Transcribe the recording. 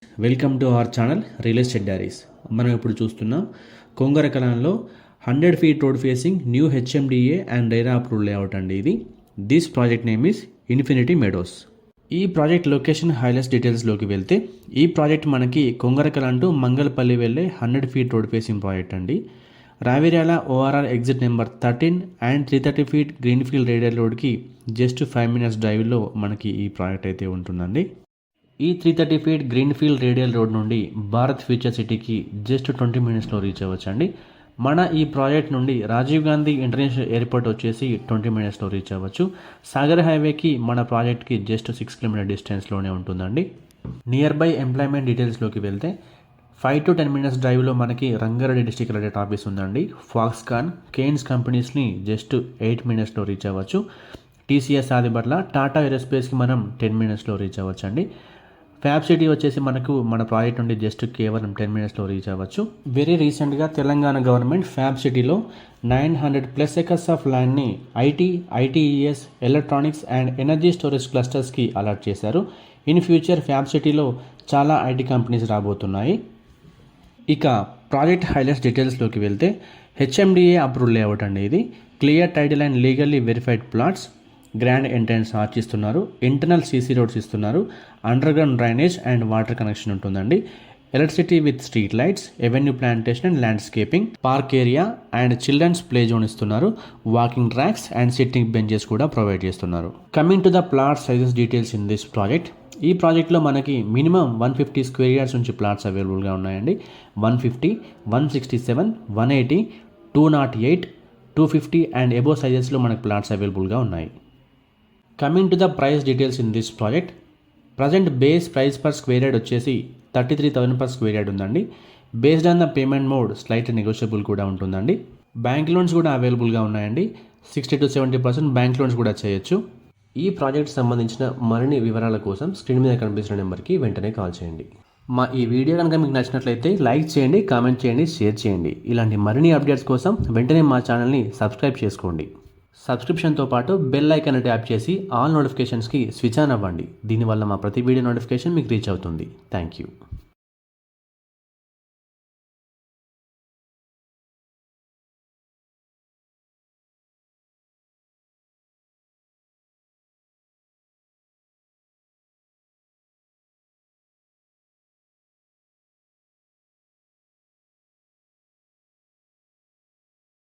Welcome to our channel real estate diaries. మనం ఇప్పుడు చూస్తున్నాం కొంగరకలాన్లో 100 feet road facing new HMDA and RERA approved layout అండి ఇది. This project name is infinity Meadows. ఈ project location highlights డీటెయిల్స్లోకి వెళ్తే ఈ ప్రాజెక్ట్ మనకి కొంగరకలాన్ టు మంగళపల్లి వెళ్ళే 100 ఫీట్ రోడ్ ఫేసింగ్ ప్రాజెక్ట్ అండి. Raviryal ORR exit number 13 and 330 feet greenfield radial రోడ్కి జస్ట్ 5 మినిట్స్ డ్రైవ్లో మనకి ఈ ప్రాజెక్ట్ అయితే ఉంటుందండి. ఈ 330 ఫీట్ గ్రీన్ఫీల్డ్ రేడియల్ రోడ్ నుండి భారత్ ఫ్యూచర్ సిటీకి జస్ట్ 20 మినిట్స్లో రీచ్ అవ్వచ్చండి. మన ఈ ప్రాజెక్ట్ నుండి రాజీవ్ గాంధీ ఇంటర్నేషనల్ ఎయిర్పోర్ట్ వచ్చేసి 20 మినిట్స్లో రీచ్ అవ్వచ్చు. సాగర్ హైవేకి మన ప్రాజెక్ట్కి జస్ట్ 6 కిలోమీటర్ డిస్టెన్స్లోనే ఉంటుందండి. నియర్ బై ఎంప్లాయ్మెంట్ డీటెయిల్స్లోకి వెళ్తే 5 to 10 మినిట్స్ డ్రైవ్లో మనకి రంగారెడ్డి డిస్ట్రిక్ట్ కలెక్టరేట్ ఆఫీస్ ఉందండి. ఫాక్స్కాన్, కేన్స్ కంపెనీస్ని జస్ట్ 8 మినిట్స్లో రీచ్ అవ్వచ్చు. టీసీఎస్ ఆదిబట్ల, టాటా ఏరోస్పేస్కి మనం 10 మినిట్స్లో రీచ్ అవ్వచ్చు అండి. ఫ్యాబ్ సిటీ వచ్చేసి మనకు మన ప్రాజెక్ట్ నుండి జస్ట్ కేవలం 10 మినిట్స్లో రీచ్ అవ్వచ్చు. వెరీ రీసెంట్గా తెలంగాణ గవర్నమెంట్ ఫ్యాబ్ సిటీలో 900+ ఎకర్స్ ఆఫ్ ల్యాండ్ని ITES, electronics and energy storage క్లస్టర్స్కి అలాట్ చేశారు. ఇన్ ఫ్యూచర్ ఫ్యాబ్ సిటీలో చాలా ఐటీ కంపెనీస్ రాబోతున్నాయి. ఇక ప్రాజెక్ట్ హైలైట్స్ డీటెయిల్స్లోకి వెళ్తే హెచ్ఎండిఏ అప్రూవ్డ్ లేఅవుట్ అండి ఇది. Clear title and legally verified plots, grand entrance arch ఇస్తున్నారు, ఇంటర్నల్ సీసీ రోడ్స్ ఇస్తున్నారు, underground drainage and water connection ఉంటుందండి. Electricity with street lights, avenue plantation and landscaping, park area and childrens play zone ఇస్తున్నారు, walking tracks and sitting benches కూడా provide చేస్తున్నారు. Coming to the plot sizes details in this project. ఈ ప్రాజెక్ట్లో మనకి minimum 150 square yards నుంచి plots అవైలబుల్గా ఉన్నాయండి. 150, 167, 180, 208, 250 and above సైజెస్లో మనకు ప్లాట్స్ అవైలబుల్గా ఉన్నాయి. Coming to the price details in this project. Present base price per square yard వచ్చేసి 33,000 పర్ స్క్వేర్ యార్డ్ ఉందండి. Based on the payment mode slight negotiable కూడా ఉంటుందండి. బ్యాంక్ లోన్స్ కూడా అవైలబుల్గా ఉన్నాయండి. 60 to 70% బ్యాంక్ లోన్స్ కూడా చేయొచ్చు. ఈ ప్రాజెక్ట్ సంబంధించిన మరిన్ని వివరాల కోసం స్క్రీన్ మీద కనిపిస్తున్న నెంబర్కి వెంటనే కాల్ చేయండి. మా ఈ వీడియో కనుక మీకు నచ్చినట్లయితే లైక్ చేయండి, కామెంట్ చేయండి, షేర్ చేయండి. ఇలాంటి మరిన్ని అప్డేట్స్ కోసం వెంటనే మా ఛానల్ని సబ్స్క్రైబ్ చేసుకోండి. సబ్స్క్రిప్షన్తో పాటు బెల్ ఐకాన్ ట్యాప్ చేసి ఆల్ నోటిఫికేషన్స్కి స్విచ్ ఆన్ అవ్వండి. దీనివల్ల మా ప్రతి వీడియో నోటిఫికేషన్ మీకు రీచ్ అవుతుంది. Thank you.